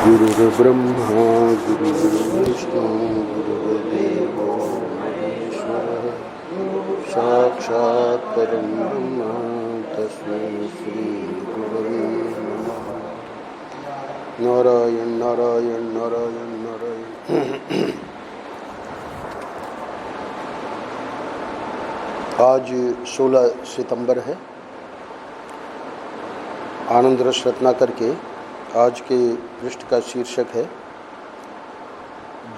गुरुर्ब्रह्मा गुरुर्विष्णु गुरुर्देवो महेश्वरः साक्षात् परं ब्रह्म तस्मै श्री गुरवे नमः। नारायण नारायण नारायण नारायण। आज 16 सितंबर है। आनंद रस रत्नाकर के आज के पृष्ठ का शीर्षक है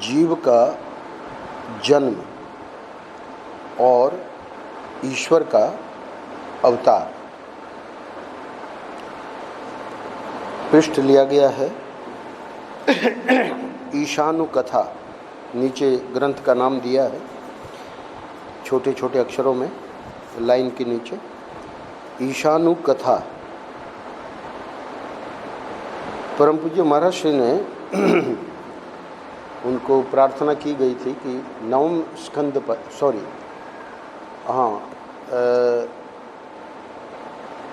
जीव का जन्म और ईश्वर का अवतार। पृष्ठ लिया गया है ईशानु कथा, नीचे ग्रंथ का नाम दिया है छोटे छोटे अक्षरों में लाइन के नीचे, ईशानु कथा। परम पूज्य महाराज श्री ने उनको प्रार्थना की गई थी कि नवम स्कंद पर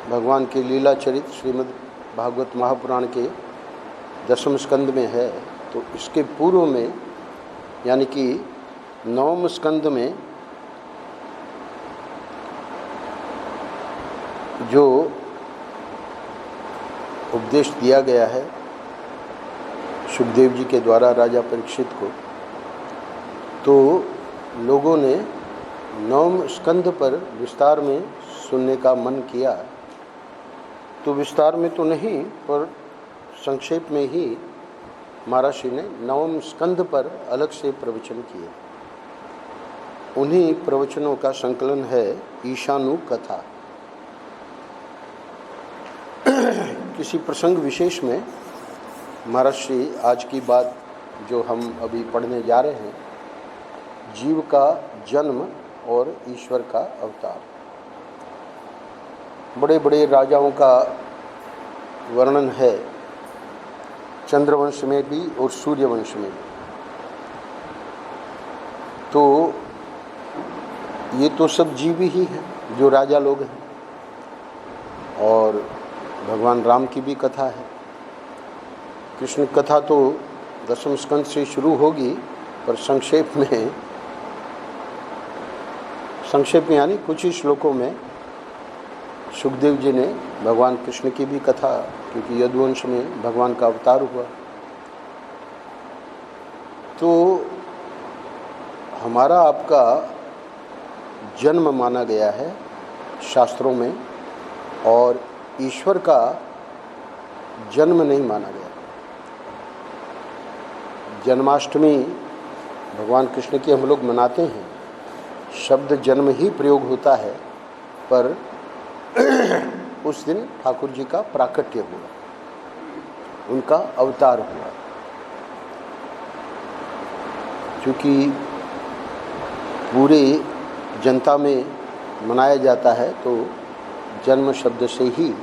भगवान के लीला चरित्र श्रीमद् भागवत महापुराण के 10वें स्कंद में है, तो इसके पूर्व में यानी कि 9वें स्कंद में जो उपदेश दिया गया है सुखदेव जी के द्वारा राजा परीक्षित को, तो लोगों ने 9वें स्कंद पर विस्तार में सुनने का मन किया। तो विस्तार में तो नहीं पर संक्षेप में ही महाराज श्री ने 9वें स्कंद पर अलग से प्रवचन किए। उन्हीं प्रवचनों का संकलन है ईशानु कथा। किसी प्रसंग विशेष में महाराज श्री आज की बात जो हम अभी पढ़ने जा रहे हैं, जीव का जन्म और ईश्वर का अवतार। बड़े बड़े राजाओं का वर्णन है चंद्रवंश में भी और सूर्यवंश में भी। तो ये तो सब जीव ही हैं जो राजा लोग हैं। और भगवान राम की भी कथा है। कृष्ण कथा तो 10वें स्कंद से शुरू होगी, पर संक्षेप में यानी कुछ ही श्लोकों में सुखदेव जी ने भगवान कृष्ण की भी कथा, क्योंकि यदुवंश में भगवान का अवतार हुआ। तो हमारा आपका जन्म माना गया है शास्त्रों में, और ईश्वर का जन्म नहीं माना गया। जन्माष्टमी भगवान कृष्ण की हम लोग मनाते हैं, शब्द जन्म ही प्रयोग होता है, पर उस दिन ठाकुर जी का प्राकट्य हुआ, उनका अवतार हुआ। क्योंकि पूरे जनता में मनाया जाता है, तो जन्म शब्द से ही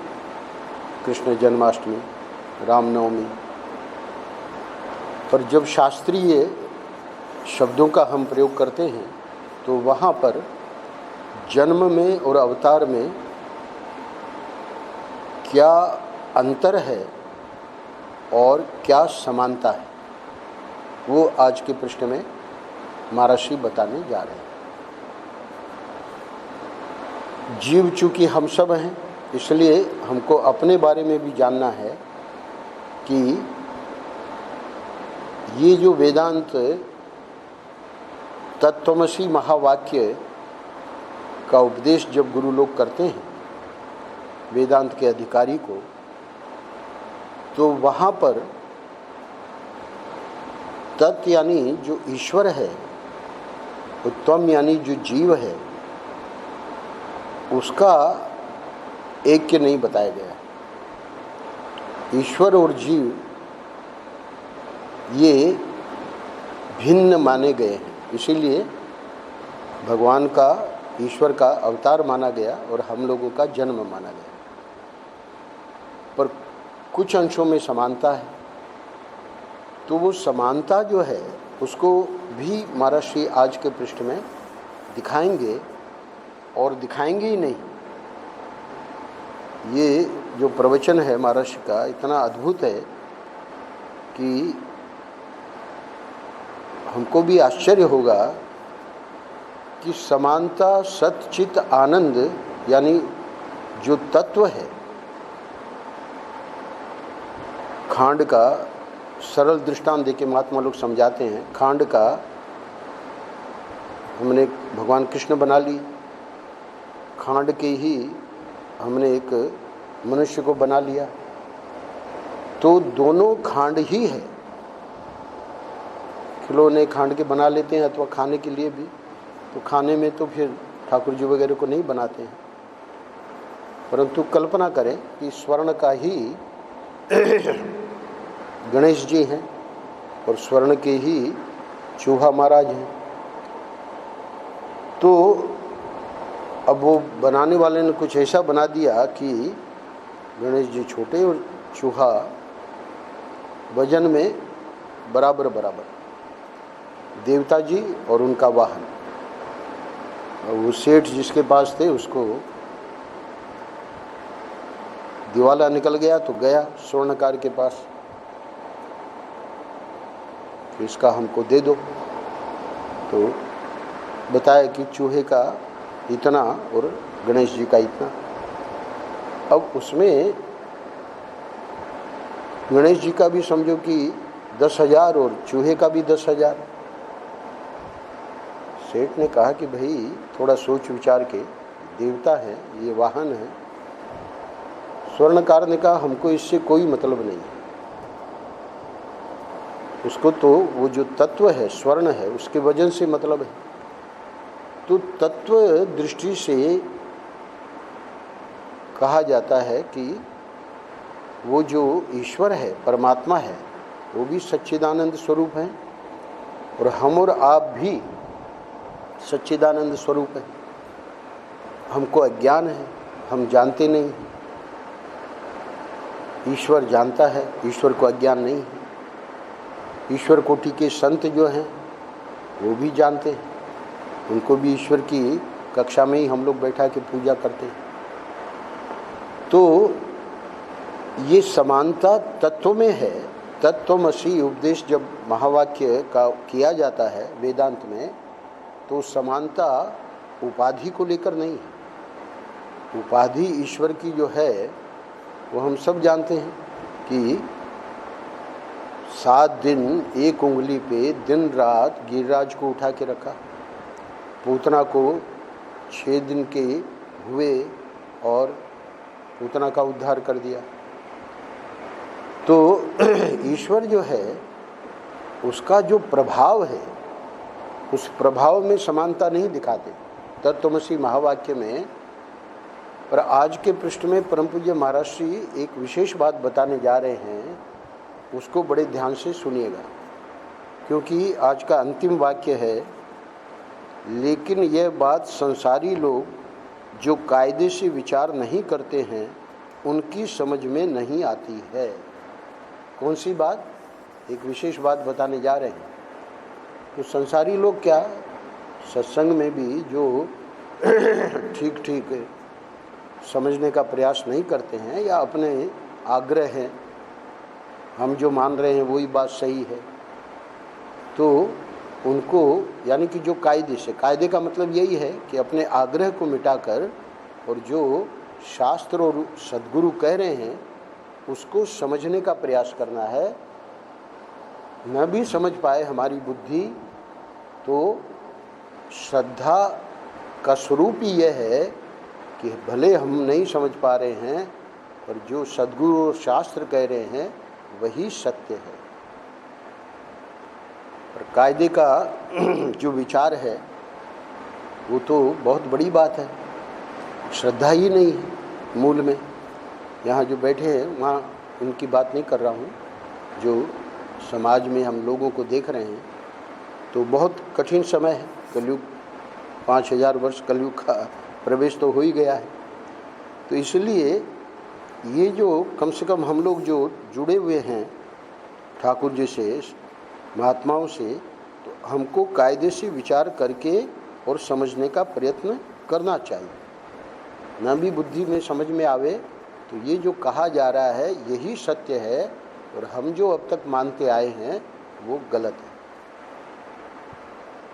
कृष्ण जन्माष्टमी, रामनवमी। पर जब शास्त्रीय शब्दों का हम प्रयोग करते हैं, तो वहाँ पर जन्म में और अवतार में क्या अंतर है और क्या समानता है, वो आज के पृष्ठ में महाराज श्री बताने जा रहे हैं। जीव चूँकि हम सब हैं, इसलिए हमको अपने बारे में भी जानना है कि ये जो वेदांत तत्त्वमसि महावाक्य का उपदेश जब गुरु लोग करते हैं वेदांत के अधिकारी को, तो वहाँ पर तत् यानी जो ईश्वर है, उत्तम यानी जो जीव है, उसका ऐक्य नहीं बताया गया। ईश्वर और जीव ये भिन्न माने गए हैं, इसीलिए भगवान का, ईश्वर का अवतार माना गया और हम लोगों का जन्म माना गया। पर कुछ अंशों में समानता है, तो वो समानता जो है उसको भी महाराज श्री आज के पृष्ठ में दिखाएंगे। और दिखाएंगे ही नहीं, ये जो प्रवचन है महाराज का इतना अद्भुत है कि हमको भी आश्चर्य होगा कि समानता, सच्चित आनंद यानी जो तत्व है, खांड का सरल दृष्टांत देके महात्मा लोग समझाते हैं। खांड का हमने भगवान कृष्ण बना ली, खांड के ही हमने एक मनुष्य को बना लिया, तो दोनों खांड ही है। खिलौने खांड के बना लेते हैं अथवा खाने के लिए भी, तो खाने में तो फिर ठाकुर जी वगैरह को नहीं बनाते हैं, परंतु कल्पना करें कि स्वर्ण का ही गणेश जी हैं और स्वर्ण के ही चूहा महाराज हैं। तो अब वो बनाने वाले ने कुछ ऐसा बना दिया कि गणेश जी छोटे और चूहा वजन में बराबर बराबर, देवता जी और उनका वाहन। और वो सेठ जिसके पास थे उसको दिवाला निकल गया तो गया स्वर्णकार के पास, तो इसका हमको दे दो। तो बताया कि चूहे का इतना और गणेश जी का इतना। अब उसमें गणेश जी का भी समझो कि 10,000 और चूहे का भी 10,000। सेठ ने कहा कि भाई थोड़ा सोच विचार के, देवता है, ये वाहन है। स्वर्णकार ने कहा हमको इससे कोई मतलब नहीं है, उसको तो वो जो तत्व है, स्वर्ण है, उसके वजन से मतलब है। तो तत्व दृष्टि से कहा जाता है कि वो जो ईश्वर है, परमात्मा है, वो भी सच्चिदानंद स्वरूप है और हम और आप भी सच्चिदानंद स्वरूप है। हमको अज्ञान है, हम जानते नहीं। ईश्वर जानता है, ईश्वर को अज्ञान नहीं है। ईश्वर कोटि के संत जो हैं वो भी जानते हैं, उनको भी ईश्वर की कक्षा में ही हम लोग बैठा के पूजा करते हैं। तो ये समानता तत्व में है। तत्वमसि उपदेश जब महावाक्य का किया जाता है वेदांत में, तो समानता उपाधि को लेकर नहीं है। उपाधि ईश्वर की जो है वो हम सब जानते हैं कि 7 दिन एक उंगली पे दिन रात गिरिराज को उठा के रखा, पूतना को 6 दिन के हुए और पूतना का उद्धार कर दिया। तो ईश्वर जो है उसका जो प्रभाव है, उस प्रभाव में समानता नहीं दिखाते तत्वमसि महावाक्य में। पर आज के पृष्ठ में परम पूज्य महाराज श्री एक विशेष बात बताने जा रहे हैं, उसको बड़े ध्यान से सुनिएगा, क्योंकि आज का अंतिम वाक्य है। लेकिन यह बात संसारी लोग जो कायदे से विचार नहीं करते हैं उनकी समझ में नहीं आती है। कौन सी बात? एक विशेष बात बताने जा रहे हैं। तो संसारी लोग क्या, सत्संग में भी जो ठीक ठीक समझने का प्रयास नहीं करते हैं या अपने आग्रह हैं, हम जो मान रहे हैं वही बात सही है, तो उनको यानी कि जो कायदे से, कायदे का मतलब यही है कि अपने आग्रह को मिटाकर और जो शास्त्र और सद्गुरु कह रहे हैं उसको समझने का प्रयास करना है। न भी समझ पाए हमारी बुद्धि, तो श्रद्धा का स्वरूप ही यह है कि भले हम नहीं समझ पा रहे हैं पर जो सद्गुरु और शास्त्र कह रहे हैं वही सत्य है। पर कायदे का जो विचार है वो तो बहुत बड़ी बात है, श्रद्धा ही नहीं है मूल में। यहाँ जो बैठे हैं वहाँ उनकी बात नहीं कर रहा हूँ, जो समाज में हम लोगों को देख रहे हैं, तो बहुत कठिन समय है। कलयुग 5000 वर्ष कलयुग का प्रवेश तो हो ही गया है। तो इसलिए ये जो कम से कम हम लोग जो जुड़े हुए हैं ठाकुर जी से, महात्माओं से, तो हमको कायदे से विचार करके और समझने का प्रयत्न करना चाहिए। न भी बुद्धि में समझ में आवे तो ये जो कहा जा रहा है यही सत्य है और हम जो अब तक मानते आए हैं वो गलत है।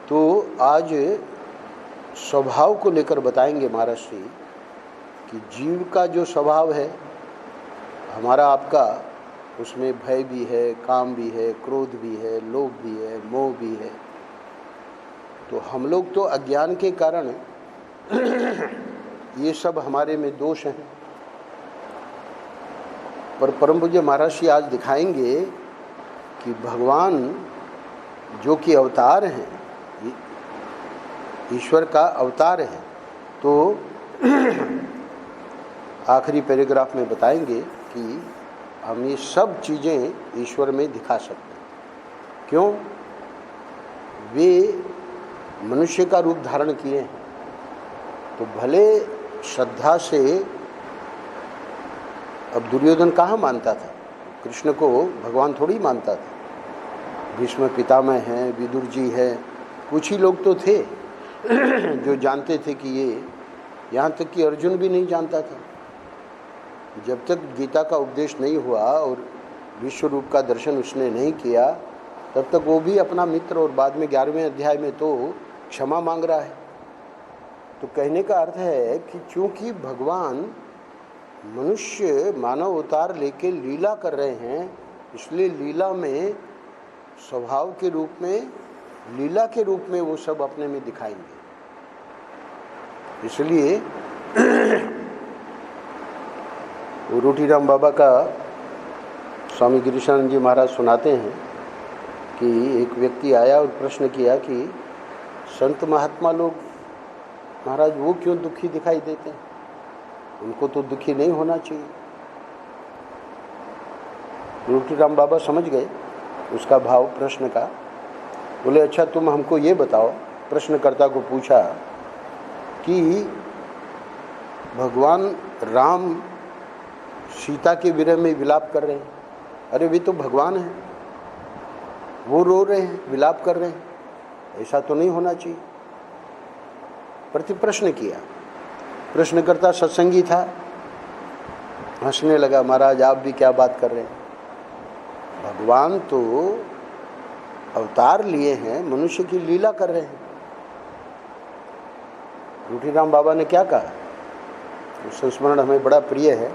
तो आज स्वभाव को लेकर बताएंगे महाराज श्री कि जीव का जो स्वभाव है हमारा आपका, उसमें भय भी है, काम भी है, क्रोध भी है, लोभ भी है, मोह भी है। तो हम लोग तो अज्ञान के कारण ये सब हमारे में दोष हैं। पर परम पूज्य महाराज जी आज दिखाएंगे कि भगवान जो कि अवतार हैं, ईश्वर का अवतार है, तो आखिरी पैराग्राफ में बताएंगे कि हम ये सब चीज़ें ईश्वर में दिखा सकते हैं। क्यों? वे मनुष्य का रूप धारण किए हैं, तो भले श्रद्धा से, अब दुर्योधन कहाँ मानता था? कृष्ण को भगवान थोड़ी मानता था। भीष्म पितामह हैं, विदुर जी हैं, कुछ ही लोग तो थे जो जानते थे कि ये, यहाँ तक कि अर्जुन भी नहीं जानता था। जब तक गीता का उपदेश नहीं हुआ और विश्व रूप का दर्शन उसने नहीं किया, तब तक वो भी अपना मित्र, और बाद में 11वें अध्याय में तो क्षमा मांग रहा है। तो कहने का अर्थ है कि चूंकि भगवान मनुष्य मानव अवतार लेके लीला कर रहे हैं, इसलिए लीला में स्वभाव के रूप में, लीला के रूप में वो सब अपने में दिखाएंगे। इसलिए वो रोटीराम बाबा का स्वामी गिरीशानंद जी महाराज सुनाते हैं कि एक व्यक्ति आया और प्रश्न किया कि संत महात्मा लोग महाराज वो क्यों दुखी दिखाई देते हैं, उनको तो दुखी नहीं होना चाहिए। रोटीराम बाबा समझ गए उसका भाव प्रश्न का। बोले अच्छा तुम हमको ये बताओ, प्रश्नकर्ता को पूछा कि भगवान राम सीता के विरह में विलाप कर रहे हैं। अरे वे तो भगवान हैं, वो रो रहे हैं, विलाप कर रहे हैं, ऐसा तो नहीं होना चाहिए। प्रति प्रश्न किया। प्रश्नकर्ता सत्संगी था, हंसने लगा, महाराज आप भी क्या बात कर रहे हैं, भगवान तो अवतार लिए हैं, मनुष्य की लीला कर रहे हैं। रोटीराम बाबा ने क्या कहा, संस्मरण हमें बड़ा प्रिय है।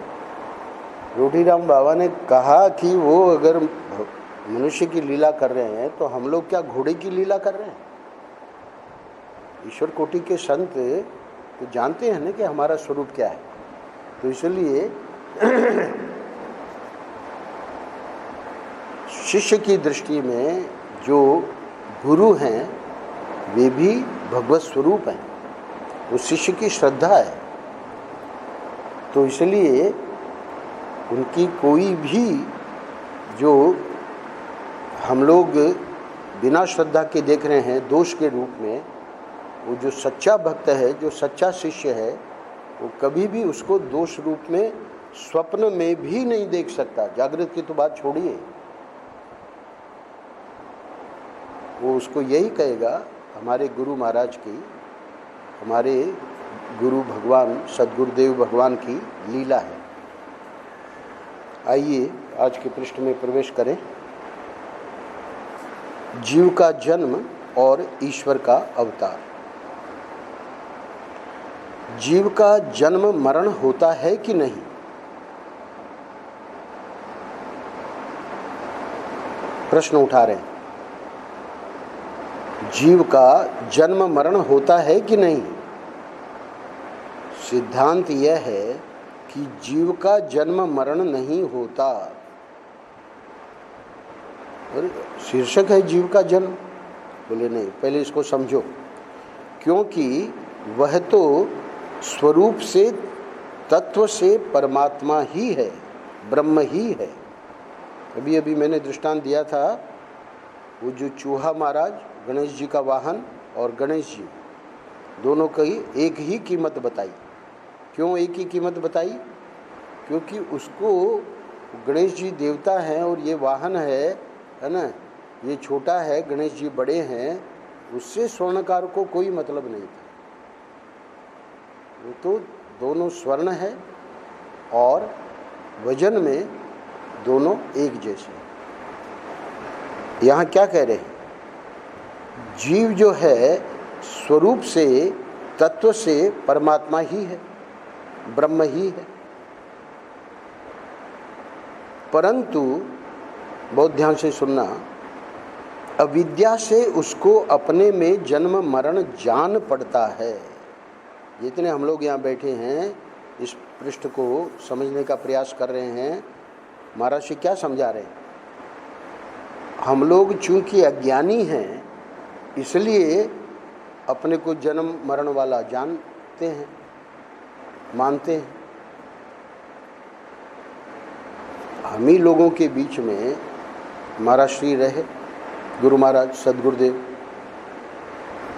रोटीराम बाबा ने कहा कि वो अगर मनुष्य की लीला कर रहे हैं तो हम लोग क्या घोड़े की लीला कर रहे हैं? ईश्वर कोटि के संत तो जानते हैं ना कि हमारा स्वरूप क्या है। तो इसलिए शिष्य की दृष्टि में जो गुरु हैं वे भी भगवत स्वरूप हैं, वो शिष्य की श्रद्धा है। तो इसलिए उनकी कोई भी जो हम लोग बिना श्रद्धा के देख रहे हैं दोष के रूप में, वो जो सच्चा भक्त है, जो सच्चा शिष्य है, वो कभी भी उसको दोष रूप में स्वप्न में भी नहीं देख सकता। जागृत की तो बात छोड़िए, वो उसको यही कहेगा हमारे गुरु महाराज की, हमारे गुरु भगवान सद्गुरुदेव भगवान की लीला है। आइए आज के पृष्ठ में प्रवेश करें। जीव का जन्म और ईश्वर का अवतार। जीव का जन्म मरण होता है कि नहीं? प्रश्न उठा रहे हैं। जीव का जन्म मरण होता है कि नहीं? सिद्धांत यह है कि जीव का जन्म मरण नहीं होता। और शीर्षक है जीव का जन्म। बोले नहीं, पहले इसको समझो। क्योंकि वह तो स्वरूप से, तत्व से परमात्मा ही है, ब्रह्म ही है। अभी अभी मैंने दृष्टांत दिया था, वो जो चूहा महाराज, गणेश जी का वाहन, और गणेश जी दोनों की एक ही कीमत बताई। क्यों एक ही कीमत बताई? क्योंकि उसको गणेश जी देवता हैं और ये वाहन है ना, ये छोटा है, गणेश जी बड़े हैं, उससे स्वर्णकार को कोई मतलब नहीं था। वो तो दोनों स्वर्ण है और वजन में दोनों एक जैसे। यहाँ क्या कह रहे हैं? जीव जो है स्वरूप से, तत्व से परमात्मा ही है, ब्रह्म ही है, परंतु बहुत ध्यान से सुनना, अविद्या से उसको अपने में जन्म मरण जान पड़ता है। जितने हम लोग यहाँ बैठे हैं इस पृष्ठ को समझने का प्रयास कर रहे हैं, महाराज जी क्या समझा रहे हैं? हम लोग चूंकि अज्ञानी हैं इसलिए अपने को जन्म मरण वाला जानते हैं, मानते हैं। हम ही लोगों के बीच में महाराज श्री रहे, गुरु महाराज सदगुरुदेव,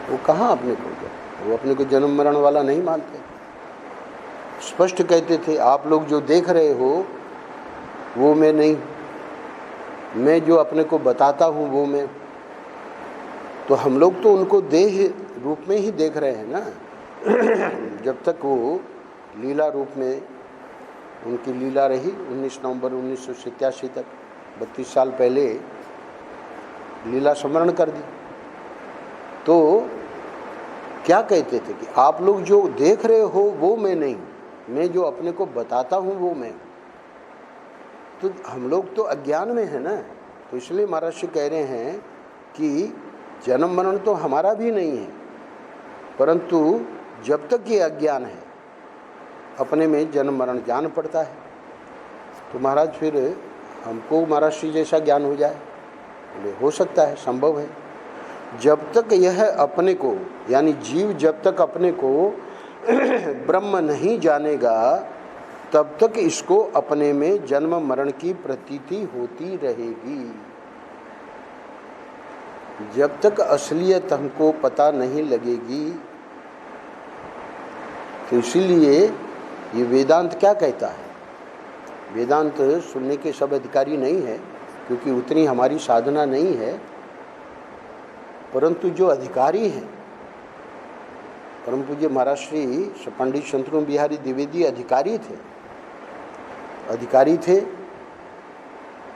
वो कहाँ अपने को गए? वो अपने को जन्म मरण वाला नहीं मानते। स्पष्ट कहते थे, आप लोग जो देख रहे हो वो मैं नहीं, मैं जो अपने को बताता हूँ वो मैं। तो हम लोग तो उनको देह रूप में ही देख रहे हैं ना। जब तक वो लीला रूप में, उनकी लीला रही 19 नवंबर 1987 तक, 32 साल पहले लीला स्मरण कर दी। तो क्या कहते थे कि आप लोग जो देख रहे हो वो मैं नहीं, मैं जो अपने को बताता हूँ वो मैं। तो हम लोग तो अज्ञान में है ना, तो इसलिए महाराज जी कह रहे हैं कि जन्म मरण तो हमारा भी नहीं है, परंतु जब तक ये अज्ञान है अपने में जन्म मरण जान पड़ता है। तो महाराज फिर हमको महाराज श्री जैसा ज्ञान हो जाए? बोले हो सकता है, संभव है। जब तक यह अपने को, यानी जीव जब तक अपने को ब्रह्म नहीं जानेगा तब तक इसको अपने में जन्म मरण की प्रतीति होती रहेगी। जब तक असलियत हमको पता नहीं लगेगी। तो इसीलिए ये वेदांत क्या कहता है? वेदांत सुनने के सब अधिकारी नहीं है, क्योंकि उतनी हमारी साधना नहीं है, परंतु जो अधिकारी हैं, परम पूज्य महाराज श्री पंडित शंतनु बिहारी द्विवेदी अधिकारी थे।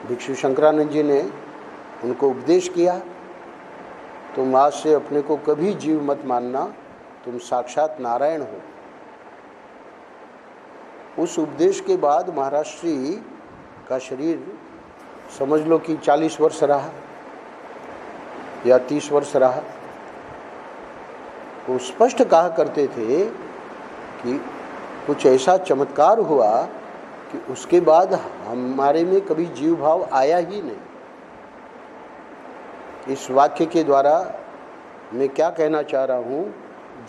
भिक्षु शंकरानंद जी ने उनको उपदेश किया, तुम आज से अपने को कभी जीव मत मानना, तुम साक्षात नारायण हो। उस उपदेश के बाद महाराज श्री का शरीर समझ लो कि 40 वर्ष रहा या 30 वर्ष रहा। वो स्पष्ट कहा करते थे कि कुछ ऐसा चमत्कार हुआ कि उसके बाद हमारे में कभी जीव भाव आया ही नहीं। इस वाक्य के द्वारा मैं क्या कहना चाह रहा हूँ?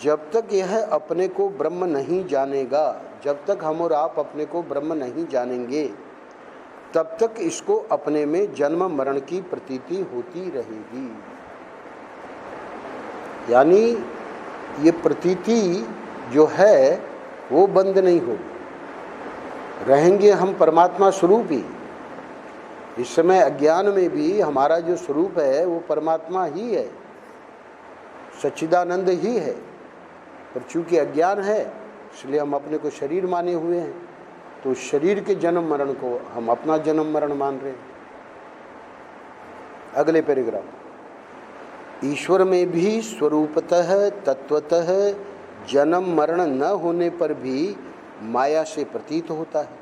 जब तक यह अपने को ब्रह्म नहीं जानेगा, जब तक हम और आप अपने को ब्रह्म नहीं जानेंगे, तब तक इसको अपने में जन्म मरण की प्रतीति होती रहेगी। यानी ये प्रतीति जो है वो बंद नहीं होगी, रहेंगे हम परमात्मा स्वरूप ही। इस समय अज्ञान में भी हमारा जो स्वरूप है वो परमात्मा ही है, सच्चिदानंद ही है, पर चूंकि अज्ञान है इसलिए हम अपने को शरीर माने हुए हैं। तो शरीर के जन्म मरण को हम अपना जन्म मरण मान रहे हैं। अगले पैराग्राफ, ईश्वर में भी स्वरूपतः तत्वतः जन्म मरण न होने पर भी माया से प्रतीत होता है।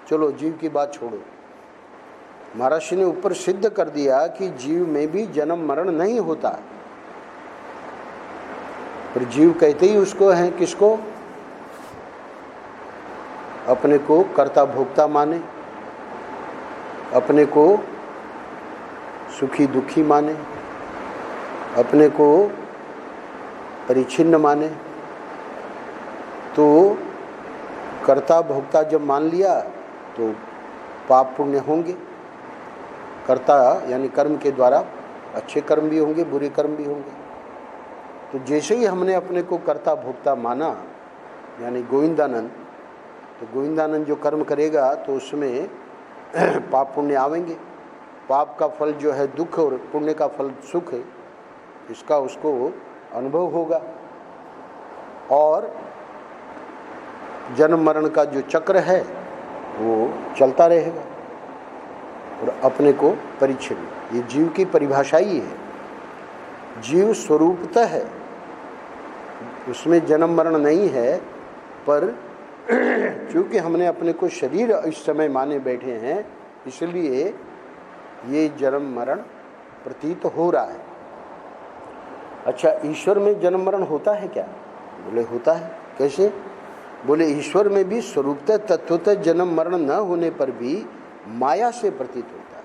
चलो जीव की बात छोड़ो, महाराज ने ऊपर सिद्ध कर दिया कि जीव में भी जन्म मरण नहीं होता। पर जीव कहते ही उसको है किसको? अपने को कर्ता भोक्ता माने, अपने को सुखी दुखी माने, अपने को परिच्छिन्न माने। तो कर्ता भोक्ता जब मान लिया तो पाप पुण्य होंगे। कर्ता यानी कर्म के द्वारा अच्छे कर्म भी होंगे, बुरे कर्म भी होंगे। तो जैसे ही हमने अपने को कर्ता भोक्ता माना, यानी गोविंदानंद, तो गोविंदानंद जो कर्म करेगा तो उसमें पाप पुण्य आवेंगे। पाप का फल जो है दुख और पुण्य का फल सुख है, इसका उसको अनुभव होगा। और जन्म मरण का जो चक्र है वो चलता रहेगा। और अपने को परिच्छिन्न। ये जीव की परिभाषा ही है। जीव स्वरूपतः है, उसमें जन्म मरण नहीं है, पर क्योंकि हमने अपने को शरीर इस समय माने बैठे हैं, इसलिए ये जन्म मरण प्रतीत हो रहा है। अच्छा, ईश्वर में जन्म मरण होता है क्या? बोले होता है। कैसे? बोले ईश्वर में भी स्वरूपतः तत्वतः जन्म मरण न होने पर भी माया से प्रतीत होता है।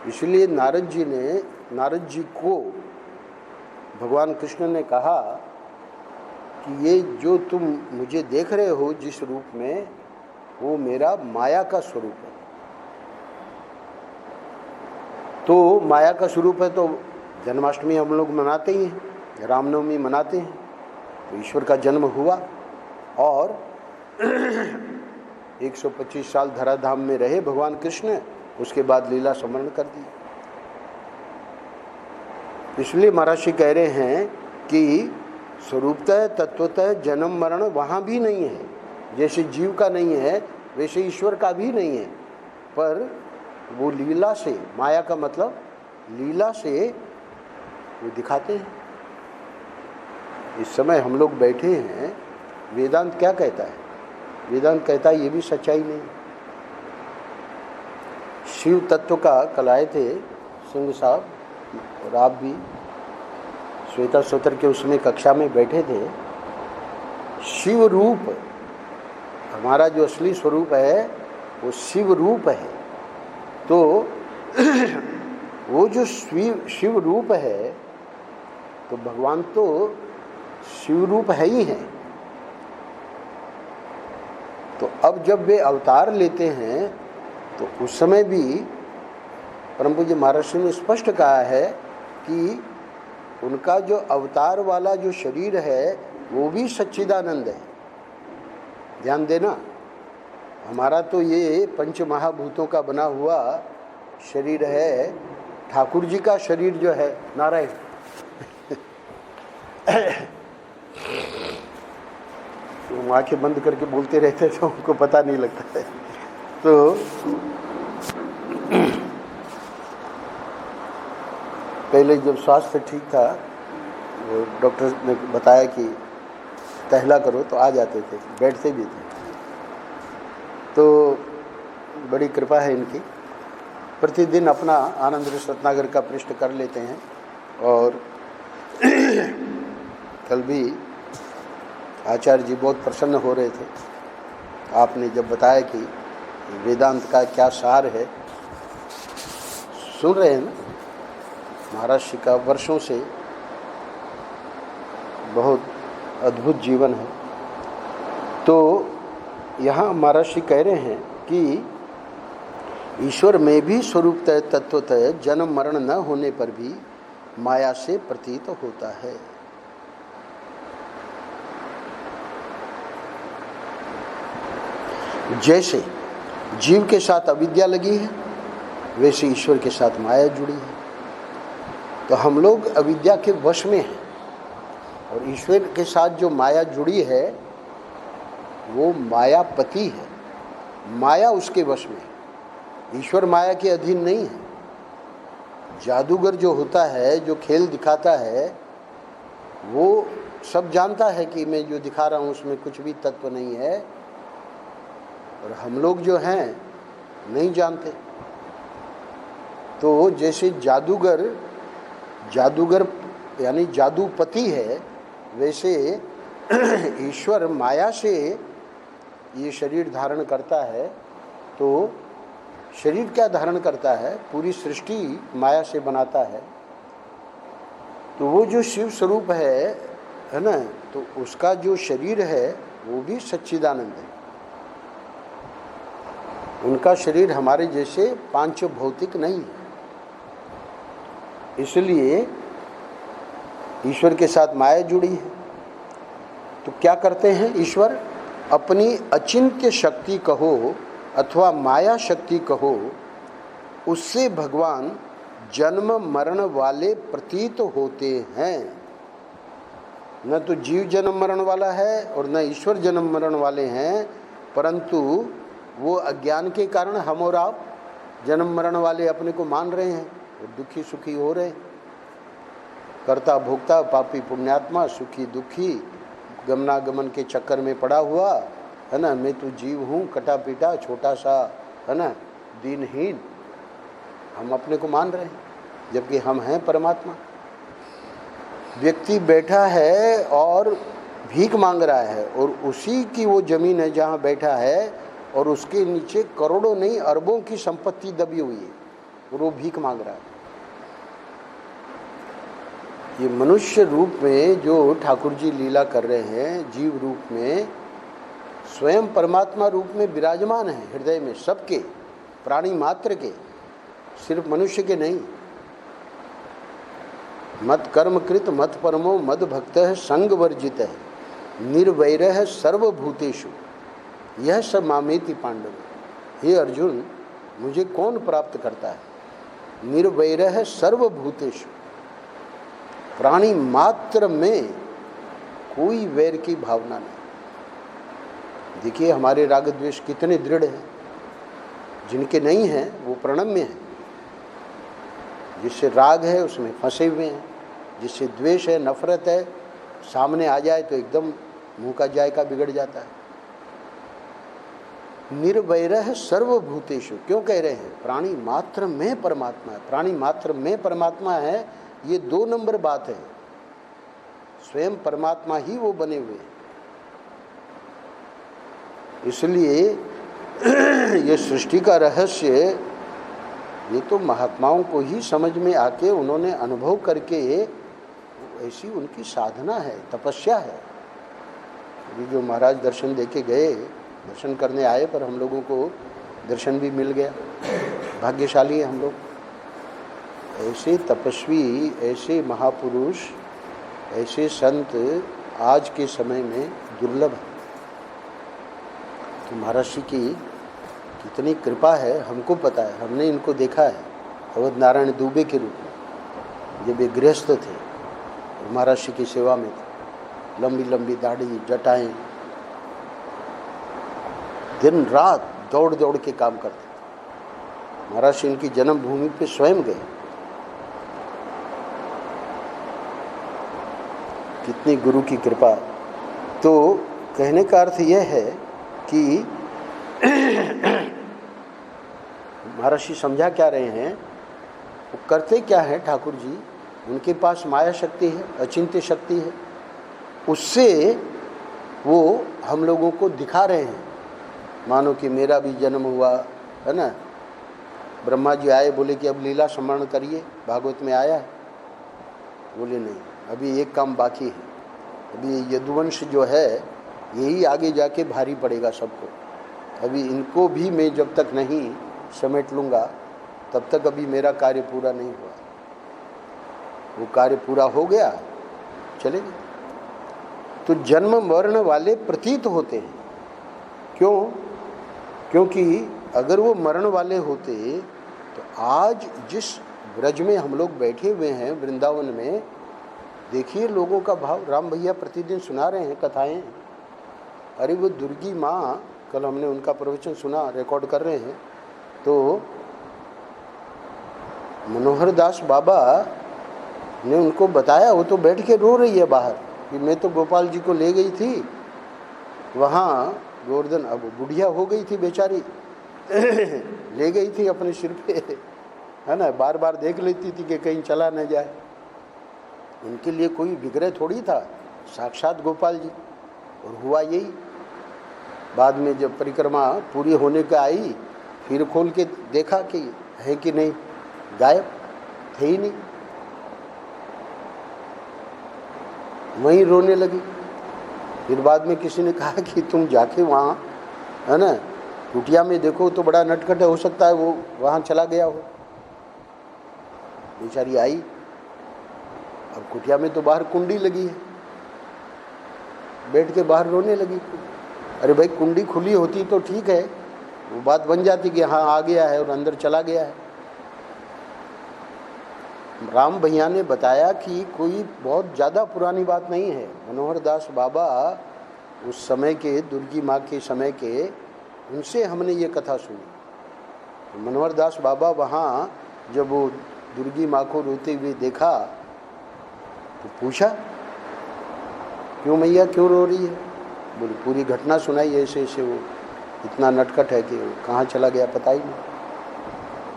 इसलिए नारद जी को भगवान कृष्ण ने कहा कि ये जो तुम मुझे देख रहे हो जिस रूप में, वो मेरा माया का स्वरूप है। तो माया का स्वरूप है तो जन्माष्टमी हम लोग मनाते ही हैं, रामनवमी मनाते हैं, तो ईश्वर का जन्म हुआ और 125 साल धराधाम में रहे भगवान कृष्ण, उसके बाद लीला स्मरण कर दी। इसलिए महर्षि कह रहे हैं कि स्वरूपतः तत्वतः जन्म मरण वहाँ भी नहीं है। जैसे जीव का नहीं है वैसे ईश्वर का भी नहीं है, पर वो लीला से, माया का मतलब लीला से वो दिखाते हैं। इस समय हम लोग बैठे हैं, वेदांत क्या कहता है? वेदांत कहता है ये भी सच्चाई नहीं। शिव तत्व का कल आए थे सिंह साहब, और आप भी श्वेता सूत्र के उसमें कक्षा में बैठे थे। शिव रूप, हमारा जो असली स्वरूप है वो शिव रूप है। तो वो जो शिव रूप है, तो भगवान तो शिव रूप है ही है। तो अब जब वे अवतार लेते हैं तो उस समय भी परम पूज्य महर्षि ने स्पष्ट कहा है कि उनका जो अवतार वाला जो शरीर है वो भी सच्चिदानंद है। ध्यान देना, हमारा तो ये पंच महाभूतों का बना हुआ शरीर है, ठाकुर जी का शरीर जो है नारायण तो आंखें बंद करके बोलते रहते तो उनको पता नहीं लगता है। तो पहले जब स्वास्थ्य ठीक था, वो डॉक्टर ने बताया कि टहला करो, तो आ जाते थे, बैठते भी थे। तो बड़ी कृपा है इनकी, प्रतिदिन अपना आनंद रस रत्नाकर का पृष्ठ कर लेते हैं। और कल भी आचार्य जी बहुत प्रसन्न हो रहे थे, आपने जब बताया कि वेदांत का क्या सार है। सुन रहे हैं ना, महर्षि का वर्षों से बहुत अद्भुत जीवन है। तो यहाँ महर्षि कह रहे हैं कि ईश्वर में भी स्वरूपतः तत्वतः जन्म मरण न होने पर भी माया से प्रतीत होता है। जैसे जीव के साथ अविद्या लगी है, वैसे ईश्वर के साथ माया जुड़ी है। तो हम लोग अविद्या के वश में हैं, और ईश्वर के साथ जो माया जुड़ी है वो मायापति है, माया उसके वश में है। ईश्वर माया के अधीन नहीं है। जादूगर जो होता है, जो खेल दिखाता है, वो सब जानता है कि मैं जो दिखा रहा हूँ उसमें कुछ भी तत्व नहीं है, और हम लोग जो हैं नहीं जानते। तो जैसे जादूगर यानी जादूपति है, वैसे ईश्वर माया से ये शरीर धारण करता है। तो शरीर क्या धारण करता है? पूरी सृष्टि माया से बनाता है। तो वो जो शिव स्वरूप है ना, तो उसका जो शरीर है वो भी सच्चिदानंद है। उनका शरीर हमारे जैसे पांच भौतिक नहीं है। इसलिए ईश्वर के साथ माया जुड़ी है। तो क्या करते हैं ईश्वर? अपनी अचिंत्य शक्ति कहो अथवा माया शक्ति कहो, उससे भगवान जन्म मरण वाले प्रतीत होते हैं। न तो जीव जन्म मरण वाला है और न ईश्वर जन्म मरण वाले हैं, परंतु वो अज्ञान के कारण हम और आप जन्म मरण वाले अपने को मान रहे हैं और दुखी सुखी हो रहे हैं। कर्ता भोक्ता, पापी पुण्यात्मा, सुखी दुखी, गमनागमन के चक्कर में पड़ा हुआ है ना। मैं तो जीव हूँ, कटा पीटा, छोटा सा, है ना, दीनहीन, हम अपने को मान रहे हैं, जबकि हम हैं परमात्मा। व्यक्ति बैठा है और भीख मांग रहा है, और उसी की वो जमीन है जहाँ बैठा है, और उसके नीचे करोड़ों नहीं अरबों की संपत्ति दबी हुई है, और वो भीख मांग रहा है। ये मनुष्य रूप में जो ठाकुर जी लीला कर रहे हैं, जीव रूप में, स्वयं परमात्मा रूप में विराजमान है हृदय में सबके, प्राणी मात्र के, सिर्फ मनुष्य के नहीं। मत कर्म कृत मत परमो मद भक्त है संग वर्जित है निर्वैर है सर्वभूतेषु यह सब मामेति पांडव। हे अर्जुन, मुझे कौन प्राप्त करता है? निर्वैर है सर्वभूतेषु, प्राणी मात्र में कोई वैर की भावना नहीं। देखिए हमारे राग द्वेष कितने दृढ़ हैं, जिनके नहीं हैं वो प्रणम्य हैं। जिससे राग है उसमें फंसे हुए हैं, जिससे द्वेष है, नफरत है, सामने आ जाए तो एकदम मुंह का जायका बिगड़ जाता है। निर्वैर है सर्वभूतेषु, क्यों कह रहे हैं? प्राणी मात्र में परमात्मा है। प्राणी मात्र में परमात्मा है, ये 2 नंबर बात है। स्वयं परमात्मा ही वो बने हुए हैं। इसलिए ये सृष्टि का रहस्य, ये तो महात्माओं को ही समझ में आके उन्होंने अनुभव करके, ऐसी उनकी साधना है, तपस्या है। अभी जो महाराज दर्शन देके गए, दर्शन करने आए, पर हम लोगों को दर्शन भी मिल गया, भाग्यशाली हैं हम लोग। ऐसे तपस्वी, ऐसे महापुरुष, ऐसे संत आज के समय में दुर्लभ है। तो महर्षि की कितनी कृपा है हमको पता है, हमने इनको देखा है अवध नारायण दुबे के रूप में, जब ये गृहस्थ थे और महर्षि की सेवा में थे। लंबी लंबी दाढ़ी, जटाएं, दिन रात दौड़ दौड़ के काम करते थे। महर्षि इनकी जन्मभूमि पे स्वयं गए। कितनी गुरु की कृपा। तो कहने का अर्थ यह है कि महर्षि समझा क्या रहे हैं, वो करते क्या है ठाकुर जी, उनके पास माया शक्ति है, अचिंत्य शक्ति है, उससे वो हम लोगों को दिखा रहे हैं। मानो कि मेरा भी जन्म हुआ है ना। ब्रह्मा जी आए, बोले कि अब लीला स्मरण करिए, भागवत में आया है। बोले नहीं, अभी एक काम बाकी है, अभी यदुवंश जो है यही आगे जाके भारी पड़ेगा सबको। अभी इनको भी मैं जब तक नहीं समेट लूँगा तब तक अभी मेरा कार्य पूरा नहीं हुआ। वो कार्य पूरा हो गया, चले गए। तो जन्म मरण वाले प्रतीत होते हैं। क्यों? क्योंकि अगर वो मरण वाले होते तो आज जिस ब्रज में हम लोग बैठे हुए हैं वृंदावन में, देखिए लोगों का भाव। राम भैया प्रतिदिन सुना रहे हैं कथाएं। अरे वो दुर्गी माँ, कल हमने उनका प्रवचन सुना, रिकॉर्ड कर रहे हैं। तो मनोहर दास बाबा ने उनको बताया, वो तो बैठ के रो रही है बाहर कि मैं तो गोपाल जी को ले गई थी वहाँ गोवर्धन, अब बुढ़िया हो गई थी बेचारी ले गई थी अपने सिर पे, है ना, बार बार देख लेती थी कि कहीं चला न जाए। उनके लिए कोई विग्रह थोड़ी था, साक्षात गोपाल जी। और हुआ यही। बाद में जब परिक्रमा पूरी होने का आई, फिर खोल के देखा कि है कि नहीं, गायब थे ही नहीं। वहीं रोने लगी। फिर बाद में किसी ने कहा कि तुम जाके वहाँ, है ना, कुटिया में देखो तो बड़ा नटखट है, हो सकता है वो वहाँ चला गया हो। बेचारी आई, अब कुटिया में तो बाहर कुंडी लगी है, बैठ के बाहर रोने लगी। अरे भाई, कुंडी खुली होती तो ठीक है, वो बात बन जाती कि हाँ आ गया है और अंदर चला गया है। राम भैया ने बताया कि कोई बहुत ज़्यादा पुरानी बात नहीं है। मनोहर दास बाबा उस समय के, दुर्गी माँ के समय के, उनसे हमने ये कथा सुनी। मनोहर दास बाबा वहाँ जब वो दुर्गी माँ को रोते हुए देखा तो पूछा, क्यों मैया क्यों रो रही है? बोले पूरी घटना सुनाई, ऐसे ऐसे वो इतना नटखट है कि वो कहाँ चला गया पता ही नहीं।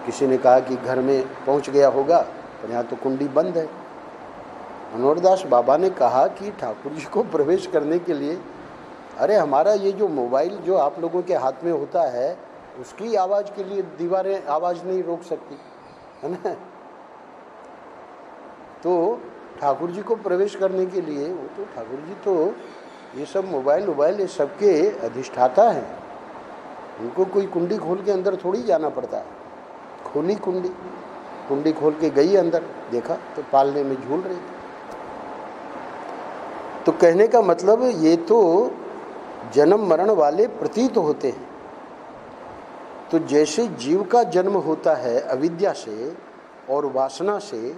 किसी ने कहा कि घर में पहुँच गया होगा, पर यहाँ तो कुंडी बंद है। मनोहर दास बाबा ने कहा कि ठाकुर जी को प्रवेश करने के लिए, अरे हमारा ये जो मोबाइल जो आप लोगों के हाथ में होता है, उसकी आवाज़ के लिए दीवारें आवाज़ नहीं रोक सकती, है ना? तो ठाकुर जी को प्रवेश करने के लिए वो तो ठाकुर जी तो ये सब मोबाइल ये सबके अधिष्ठाता हैं। उनको कोई कुंडी खोल के अंदर थोड़ी जाना पड़ता है। खोली कुंडी खोल के गई अंदर, देखा तो पालने में झूल रही थी। तो कहने का मतलब ये तो जन्म मरण वाले प्रतीत होते हैं। तो जैसे जीव का जन्म होता है अविद्या से और वासना से,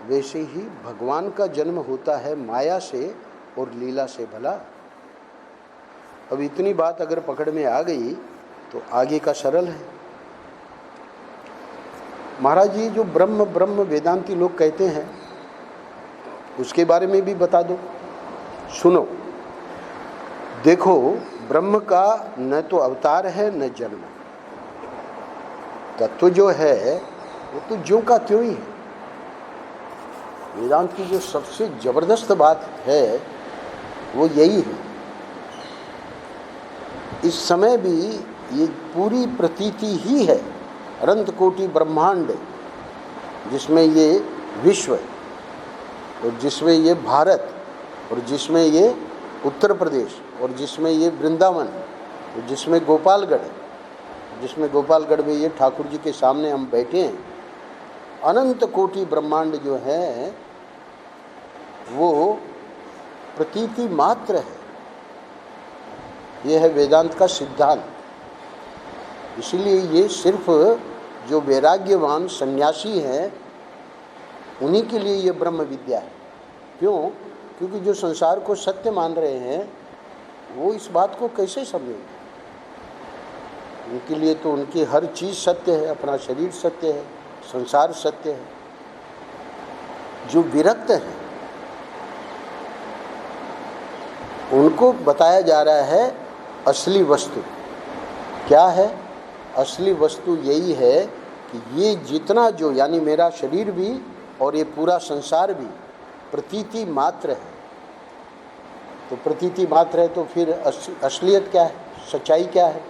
वैसे ही भगवान का जन्म होता है माया से और लीला से। भला अब इतनी बात अगर पकड़ में आ गई तो आगे का सरल है। महाराज जी जो ब्रह्म ब्रह्म वेदांती लोग कहते हैं, उसके बारे में भी बता दो। सुनो, देखो, ब्रह्म का न तो अवतार है न जन्म। तत्व जो है वो तो ज्यों का त्यों ही है। वेदांत की जो सबसे जबरदस्त बात है वो यही है। इस समय भी ये पूरी प्रतीति ही है, अनंत कोटि ब्रह्मांड, जिसमें ये विश्व और जिसमें ये भारत और जिसमें ये उत्तर प्रदेश और जिसमें ये वृंदावन और जिसमें गोपालगढ़ में ये ठाकुर जी के सामने हम बैठे हैं। अनंत कोटि ब्रह्मांड जो है वो प्रतीति मात्र है। यह है वेदांत का सिद्धांत। इसलिए ये सिर्फ जो वैराग्यवान सन्यासी हैं उन्हीं के लिए ये ब्रह्म विद्या है। क्यों? क्योंकि जो संसार को सत्य मान रहे हैं वो इस बात को कैसे समझेंगे? उनके लिए तो उनकी हर चीज़ सत्य है, अपना शरीर सत्य है, संसार सत्य है। जो विरक्त है उनको बताया जा रहा है असली वस्तु क्या है। असली वस्तु यही है कि ये जितना जो, यानी मेरा शरीर भी और ये पूरा संसार भी प्रतीति मात्र है। तो प्रतीति मात्र है तो फिर असलियत क्या है, सच्चाई क्या है?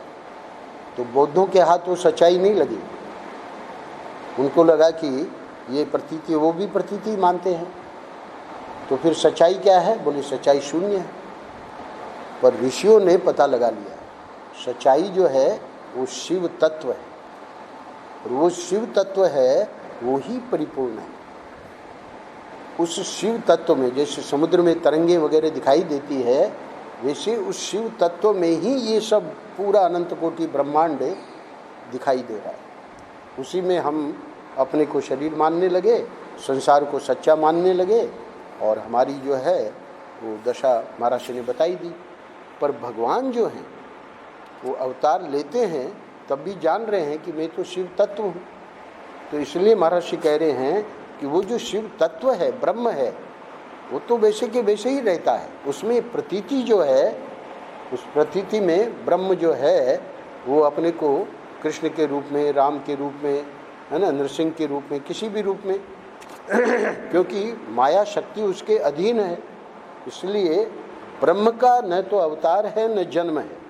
तो बौद्धों के हाथ वो सच्चाई नहीं लगी। उनको लगा कि ये प्रतीति, वो भी प्रतीति मानते हैं, तो फिर सच्चाई क्या है? बोले सच्चाई शून्य है। पर ऋषियों ने पता लगा लिया, सच्चाई जो है वो शिव तत्व है, और वो शिव तत्व है वो ही परिपूर्ण है। उस शिव तत्व में जैसे समुद्र में तरंगे वगैरह दिखाई देती है, वैसे उस शिव तत्व में ही ये सब पूरा अनंत कोटि ब्रह्मांड दिखाई दे रहा है। उसी में हम अपने को शरीर मानने लगे, संसार को सच्चा मानने लगे, और हमारी जो है वो दशा महाराज ने बताई दी। पर भगवान जो हैं वो अवतार लेते हैं तब भी जान रहे हैं कि मैं तो शिव तत्व हूँ। तो इसलिए महाराज कह रहे हैं कि वो जो शिव तत्व है, ब्रह्म है, वो तो वैसे के वैसे ही रहता है। उसमें प्रतीति जो है, उस प्रतीति में ब्रह्म जो है वो अपने को कृष्ण के रूप में, राम के रूप में, है ना, नरसिंह के रूप में, किसी भी रूप में क्योंकि माया शक्ति उसके अधीन है, इसलिए ब्रह्म का न तो अवतार है न जन्म है।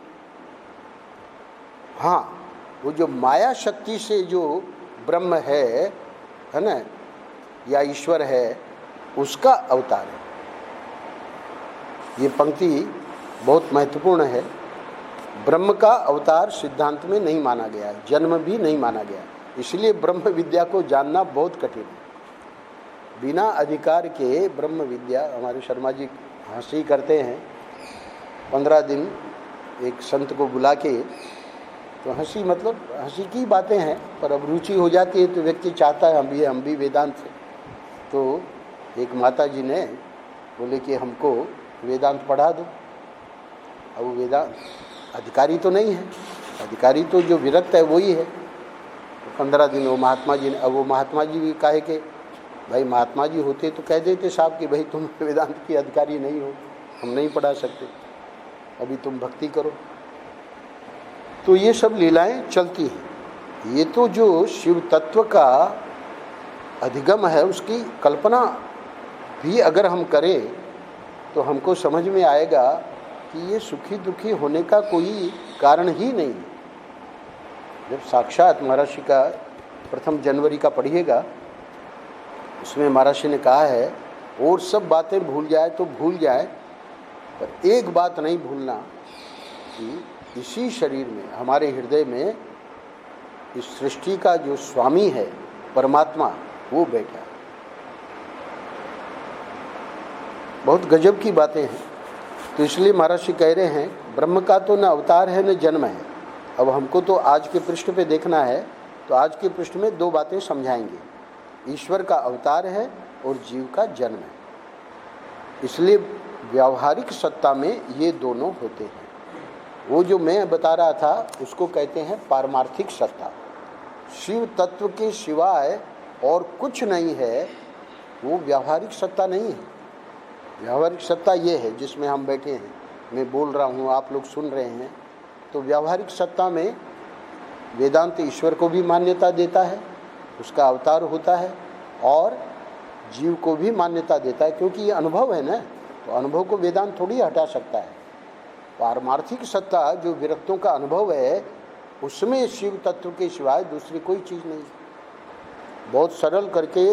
हाँ, वो जो माया शक्ति से जो ब्रह्म है ना, या ईश्वर है, उसका अवतार है। ये पंक्ति बहुत महत्वपूर्ण है। ब्रह्म का अवतार सिद्धांत में नहीं माना गया है, जन्म भी नहीं माना गया, इसलिए ब्रह्म विद्या को जानना बहुत कठिन है। बिना अधिकार के ब्रह्म विद्या, हमारे शर्मा जी हंसी करते हैं, 15 दिन एक संत को बुला के, तो हंसी मतलब हंसी की बातें हैं, पर अब रुचि हो जाती है तो व्यक्ति चाहता है हम भी वेदांत से। तो एक माता जी ने बोले कि हमको वेदांत पढ़ा दो। अब वेदांत अधिकारी तो नहीं है, अधिकारी तो जो विरक्त है वही है। 15 दिन वो महात्मा जी ने, अब वो महात्मा जी भी कहे कि भाई महात्मा जी होते तो कह देते साहब कि भाई तुम वेदांत की अधिकारी नहीं हो, हम नहीं पढ़ा सकते, अभी तुम भक्ति करो। तो ये सब लीलाएं चलती हैं। ये तो जो शिव तत्व का अधिगम है उसकी कल्पना भी अगर हम करें तो हमको समझ में आएगा कि ये सुखी दुखी होने का कोई कारण ही नहीं। जब साक्षात महर्षि का प्रथम जनवरी का पढ़िएगा, उसमें महर्षि ने कहा है और सब बातें भूल जाए तो भूल जाए, पर एक बात नहीं भूलना कि इसी शरीर में, हमारे हृदय में इस सृष्टि का जो स्वामी है परमात्मा, वो बैठा है। बहुत गजब की बातें हैं। तो इसलिए महर्षि कह रहे हैं ब्रह्म का तो न अवतार है न जन्म है। अब हमको तो आज के पृष्ठ पे देखना है, तो आज के पृष्ठ में दो बातें समझाएंगे। ईश्वर का अवतार है और जीव का जन्म है। इसलिए व्यावहारिक सत्ता में ये दोनों होते हैं। वो जो मैं बता रहा था उसको कहते हैं पारमार्थिक सत्ता। शिव तत्व के सिवाय और कुछ नहीं है, वो व्यावहारिक सत्ता नहीं है। व्यावहारिक सत्ता ये है जिसमें हम बैठे हैं, मैं बोल रहा हूँ, आप लोग सुन रहे हैं। तो व्यावहारिक सत्ता में वेदांत ईश्वर को भी मान्यता देता है, उसका अवतार होता है, और जीव को भी मान्यता देता है, क्योंकि ये अनुभव है ना, तो अनुभव को वेदांत थोड़ी हटा सकता है। पारमार्थिक सत्ता जो विरक्तों का अनुभव है, उसमें शिव तत्व के सिवाय दूसरी कोई चीज़ नहीं। बहुत सरल करके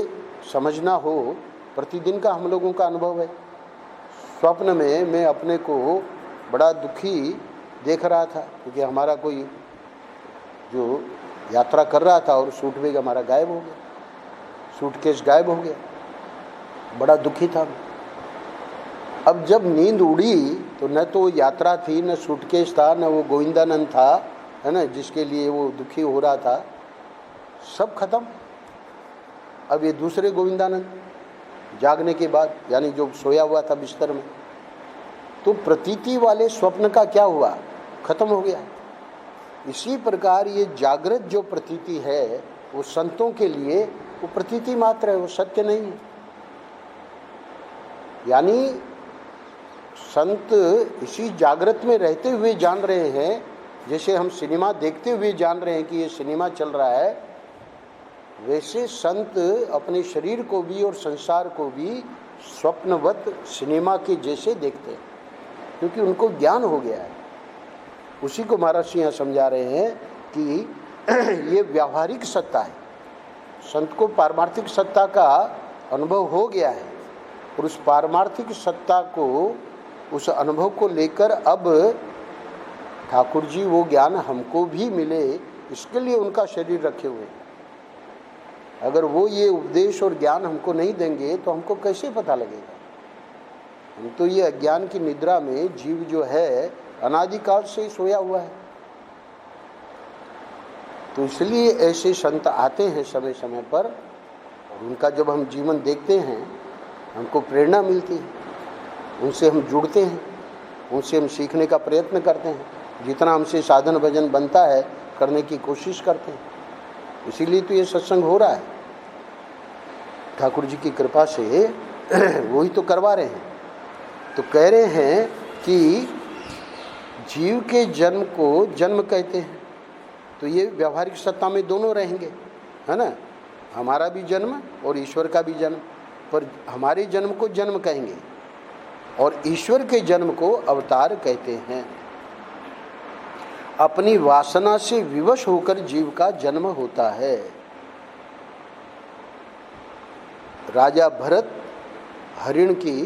समझना हो, प्रतिदिन का हम लोगों का अनुभव है। स्वप्न में मैं अपने को बड़ा दुखी देख रहा था, क्योंकि हमारा कोई जो यात्रा कर रहा था और सूटबैग हमारा गायब हो गया, सूटकेस गायब हो गया, बड़ा दुखी था। अब जब नींद उड़ी तो न तो यात्रा थी, न सूटकेस था, न वो गोविंदानंद था, है ना, जिसके लिए वो दुखी हो रहा था, सब खत्म। अब ये दूसरे गोविंदानंद जागने के बाद, यानी जो सोया हुआ था बिस्तर में, तो प्रतीति वाले स्वप्न का क्या हुआ, खत्म हो गया। इसी प्रकार ये जागृत जो प्रतीति है वो संतों के लिए वो प्रतीति मात्र है, वो सत्य नहीं है। यानी संत इसी जागृत में रहते हुए जान रहे हैं, जैसे हम सिनेमा देखते हुए जान रहे हैं कि ये सिनेमा चल रहा है, वैसे संत अपने शरीर को भी और संसार को भी स्वप्नवत सिनेमा के जैसे देखते हैं, क्योंकि उनको ज्ञान हो गया है। उसी को महर्षि यहाँ समझा रहे हैं कि ये व्यावहारिक सत्ता है। संत को पारमार्थिक सत्ता का अनुभव हो गया है, और उस पारमार्थिक सत्ता को, उस अनुभव को लेकर अब ठाकुर जी वो ज्ञान हमको भी मिले, इसके लिए उनका शरीर रखे हुए हैं। अगर वो ये उपदेश और ज्ञान हमको नहीं देंगे तो हमको कैसे पता लगेगा। हम तो ये अज्ञान की निद्रा में जीव जो है अनादिकाल से ही सोया हुआ है। तो इसलिए ऐसे संत आते हैं समय समय पर, और उनका जब हम जीवन देखते हैं हमको प्रेरणा मिलती है, उनसे हम जुड़ते हैं, उनसे हम सीखने का प्रयत्न करते हैं, जितना हमसे साधन भजन बनता है करने की कोशिश करते हैं। इसीलिए तो ये सत्संग हो रहा है, ठाकुर जी की कृपा से वही तो करवा रहे हैं। तो कह रहे हैं कि जीव के जन्म को जन्म कहते हैं, तो ये व्यावहारिक सत्ता में दोनों रहेंगे, है ना, हमारा भी जन्म और ईश्वर का भी जन्म। पर हमारे जन्म को जन्म कहेंगे और ईश्वर के जन्म को अवतार कहते हैं। अपनी वासना से विवश होकर जीव का जन्म होता है। राजा भरत हरिण की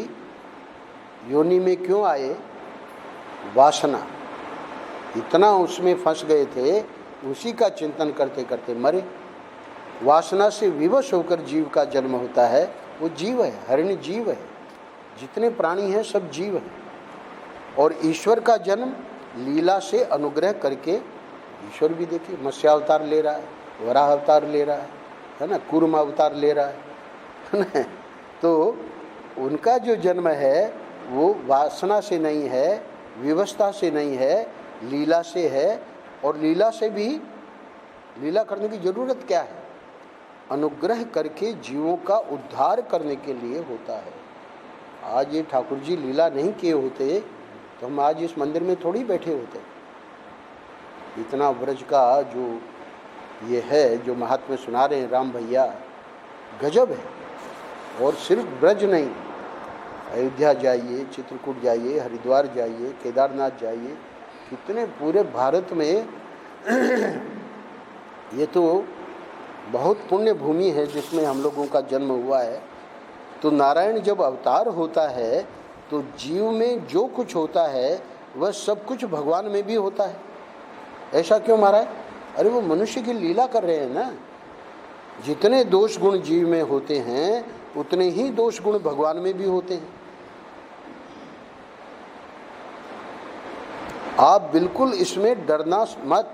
योनि में क्यों आए? वासना, इतना उसमें फंस गए थे, उसी का चिंतन करते करते मरे। वासना से विवश होकर जीव का जन्म होता है। वो जीव है, हरिण जीव है, जितने प्राणी हैं सब जीव हैं। और ईश्वर का जन्म लीला से अनुग्रह करके, ईश्वर भी देखिए मत्स्यावतार ले रहा है, वराह अवतार ले रहा है ना, कूर्म अवतार ले रहा है ना। तो उनका जो जन्म है वो वासना से नहीं है, विवशता से नहीं है, लीला से है। और लीला से भी लीला करने की जरूरत क्या है? अनुग्रह करके जीवों का उद्धार करने के लिए होता है। आज ये ठाकुर जी लीला नहीं किए होते तो हम आज इस मंदिर में थोड़ी बैठे होते। इतना ब्रज का जो ये है, जो महात्म्य सुना रहे हैं राम भैया, गजब है। और सिर्फ ब्रज नहीं, अयोध्या जाइए, चित्रकूट जाइए, हरिद्वार जाइए, केदारनाथ जाइए, कितने पूरे भारत में ये तो बहुत पुण्य भूमि है जिसमें हम लोगों का जन्म हुआ है। तो नारायण जब अवतार होता है तो जीव में जो कुछ होता है वह सब कुछ भगवान में भी होता है। ऐसा क्यों महाराज? अरे वो मनुष्य की लीला कर रहे हैं ना। जितने दोष गुण जीव में होते हैं उतने ही दोष गुण भगवान में भी होते हैं। आप बिल्कुल इसमें डरना मत,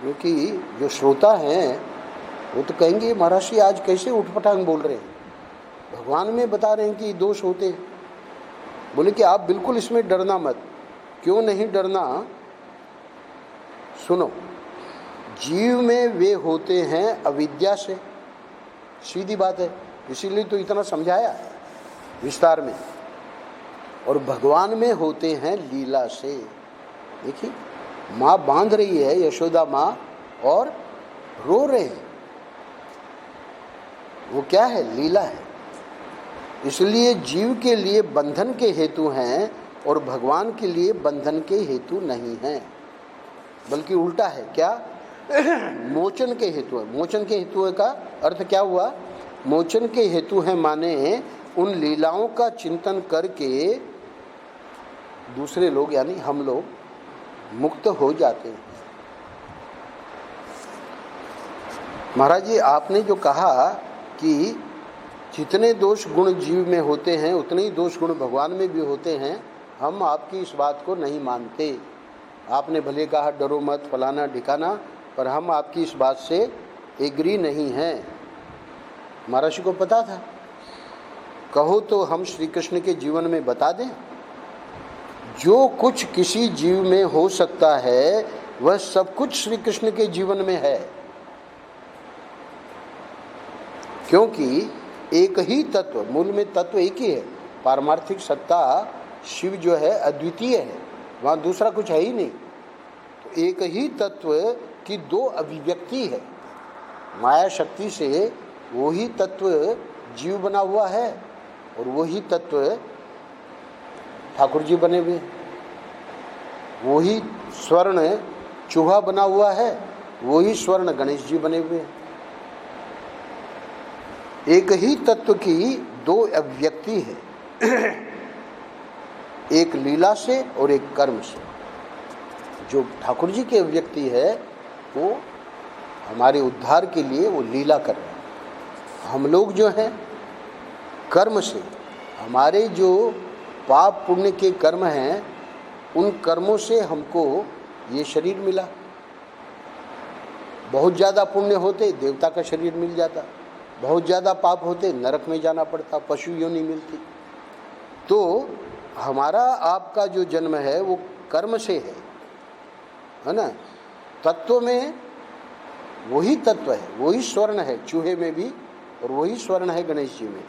क्योंकि जो श्रोता हैं वो तो कहेंगे महाराज जी आज कैसे उठपटांग बोल रहे हैं, भगवान में बता रहे हैं कि दोष होते हैं। बोले कि आप बिल्कुल इसमें डरना मत। क्यों नहीं डरना? सुनो, जीव में वे होते हैं अविद्या से, सीधी बात है, इसीलिए तो इतना समझाया विस्तार में। और भगवान में होते हैं लीला से। देखिए माँ बांध रही है, यशोदा माँ, और रो रहे हैं, वो क्या है? लीला है। इसलिए जीव के लिए बंधन के हेतु हैं और भगवान के लिए बंधन के हेतु नहीं हैं, बल्कि उल्टा है। क्या? मोचन के हेतु है। मोचन के हेतु का अर्थ क्या हुआ? मोचन के हेतु है माने उन लीलाओं का चिंतन करके दूसरे लोग यानी हम लोग मुक्त हो जाते हैं। महाराज जी आपने जो कहा कि जितने दोष गुण जीव में होते हैं उतने ही दोष गुण भगवान में भी होते हैं, हम आपकी इस बात को नहीं मानते। आपने भले कहा डरो मत फलाना ढिकाना, पर हम आपकी इस बात से एग्री नहीं हैं। महाराज जी को पता था। कहो तो हम श्री कृष्ण के जीवन में बता दें, जो कुछ किसी जीव में हो सकता है वह सब कुछ श्री कृष्ण के जीवन में है। क्योंकि एक ही तत्व, मूल में तत्व एक ही है। पारमार्थिक सत्ता शिव जो है अद्वितीय है, वहाँ दूसरा कुछ है ही नहीं। तो एक ही तत्व की दो अभिव्यक्ति है। माया शक्ति से वही तत्व जीव बना हुआ है और वही तत्व ठाकुर जी बने हुए। वही स्वर्ण चूहा बना हुआ है, वही स्वर्ण गणेश जी बने हुए। एक ही तत्व की दो अभिव्यक्ति है, एक लीला से और एक कर्म से। जो ठाकुर जी की अभिव्यक्ति है वो हमारे उद्धार के लिए वो लीला कर रहे हैं। हम लोग जो हैं कर्म से, हमारे जो पाप पुण्य के कर्म हैं उन कर्मों से हमको ये शरीर मिला। बहुत ज़्यादा पुण्य होते देवता का शरीर मिल जाता, बहुत ज़्यादा पाप होते नरक में जाना पड़ता, पशु योनि मिलती। तो हमारा आपका जो जन्म है वो कर्म से है ना। तत्व में वही तत्व है, वही स्वर्ण है चूहे में भी और वही स्वर्ण है गणेश जी में।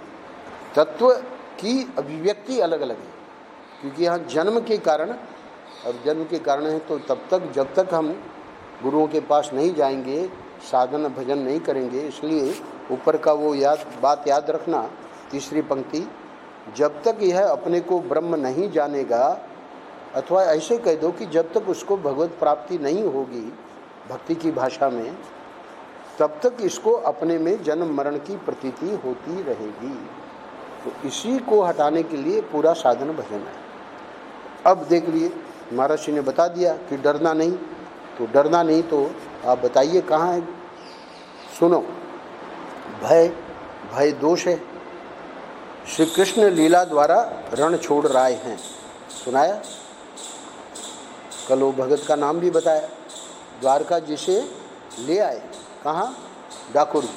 तत्व की अभिव्यक्ति अलग अलग है, क्योंकि यहाँ जन्म के कारण, और जन्म के कारण है तो तब तक जब तक हम गुरुओं के पास नहीं जाएंगे, साधन भजन नहीं करेंगे। इसलिए ऊपर का वो बात याद रखना, तीसरी पंक्ति, जब तक यह अपने को ब्रह्म नहीं जानेगा, अथवा ऐसे कह दो कि जब तक उसको भगवत प्राप्ति नहीं होगी भक्ति की भाषा में, तब तक इसको अपने में जन्म मरण की प्रतीति होती रहेगी। तो इसी को हटाने के लिए पूरा साधन भजन है। अब देख लिए महाराज जी ने बता दिया कि डरना नहीं, तो डरना नहीं तो आप बताइए कहाँ है? सुनो, भय दोष है। श्री कृष्ण लीला द्वारा रण छोड़ राय हैं, सुनाया। कल वो भगत का नाम भी बताया, द्वारका जिसे ले आए, कहाँ? डाकुर जी।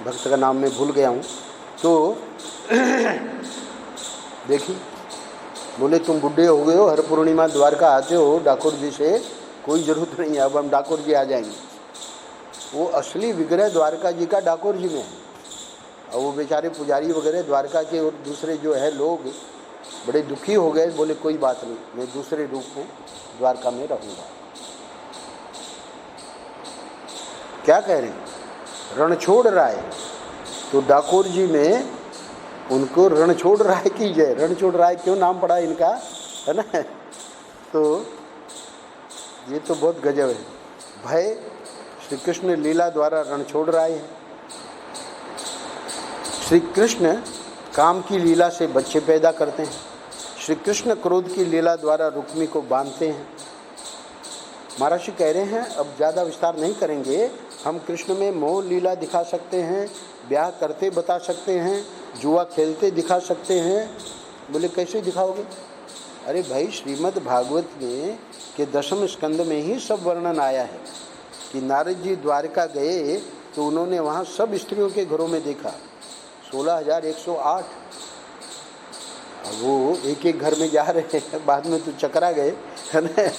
भक्त का नाम मैं भूल गया हूँ। तो देखिए, बोले तुम बुढ़े हो गए हो, हर पूर्णिमा द्वारका आते हो, डाकुर जी से कोई ज़रूरत नहीं है, अब हम डाकोर जी आ जाएंगे। वो असली विग्रह द्वारका जी का डाकोर जी में है, और वो बेचारे पुजारी वगैरह द्वारका के और दूसरे जो है लोग बड़े दुखी हो गए, बोले कोई बात नहीं, मैं दूसरे रूप में द्वारका में रहूँगा। क्या कह रहे हैं? रणछोड़ राय, तो डाकोर जी में उनको रणछोड़ राय की जय। रणछोड़ राय क्यों नाम पड़ा इनका, है ना? तो ये तो बहुत गजब है। भय, श्री कृष्ण लीला द्वारा रणछोड़ राय है। श्री कृष्ण काम की लीला से बच्चे पैदा करते हैं। श्री कृष्ण क्रोध की लीला द्वारा रुक्मी को बांधते हैं। महर्षि कह रहे हैं, अब ज़्यादा विस्तार नहीं करेंगे, हम कृष्ण में मोह लीला दिखा सकते हैं, ब्याह करते बता सकते हैं, जुआ खेलते दिखा सकते हैं। बोले कैसे दिखाओगे? अरे भाई, श्रीमद् भागवत में के 10वें स्कंद में ही सब वर्णन आया है कि नारद जी द्वारका गए तो उन्होंने वहाँ सब स्त्रियों के घरों में देखा, 16,108। वो एक एक घर में जा रहे हैं, बाद में तो चकरा गए, है ना?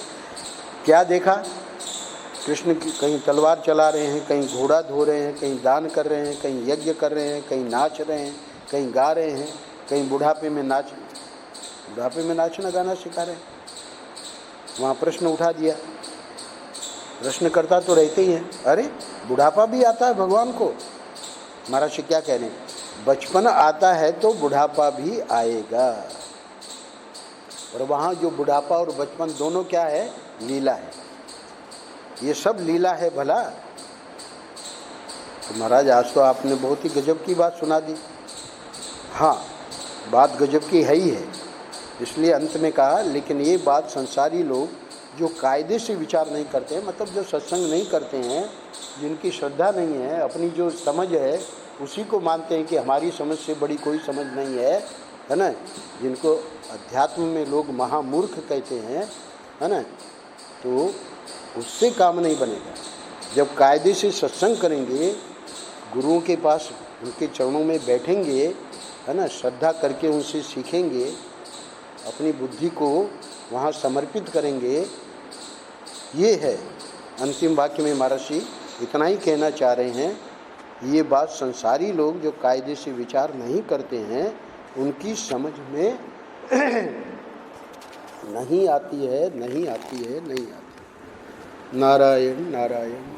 क्या देखा? कृष्ण की कहीं तलवार चला रहे हैं, कहीं घोड़ा धो रहे हैं, कहीं दान कर रहे हैं, कहीं यज्ञ कर रहे हैं, कहीं नाच रहे हैं, कहीं गा रहे हैं, कहीं बुढ़ापे में नाचना गाना सिखा रहे हैं। वहाँ प्रश्न उठा दिया, प्रश्न करता तो रहते ही हैं, अरे बुढ़ापा भी आता है भगवान को। महर्षि क्या कह रहे हैं? बचपन आता है तो बुढ़ापा भी आएगा। और वहाँ जो बुढ़ापा और बचपन दोनों क्या है? लीला है। ये सब लीला है भला। तो महाराज, आज तो आपने बहुत ही गजब की बात सुना दी। हाँ, बात गजब की है ही है, इसलिए अंत में कहा, लेकिन ये बात संसारी लोग जो कायदे से विचार नहीं करते हैं, मतलब जो सत्संग नहीं करते हैं, जिनकी श्रद्धा नहीं है, अपनी जो समझ है उसी को मानते हैं कि हमारी समझ से बड़ी कोई समझ नहीं है ना? जिनको अध्यात्म में लोग महामूर्ख कहते हैं, है ना? तो उससे काम नहीं बनेगा। जब कायदे से सत्संग करेंगे, गुरुओं के पास उनके चरणों में बैठेंगे, है ना, श्रद्धा करके उनसे सीखेंगे, अपनी बुद्धि को वहाँ समर्पित करेंगे। ये है अंतिम वाक्य में महर्षि इतना ही कहना चाह रहे हैं। ये बात संसारी लोग जो कायदे से विचार नहीं करते हैं, उनकी समझ में नहीं आती है। नारायण नारायण।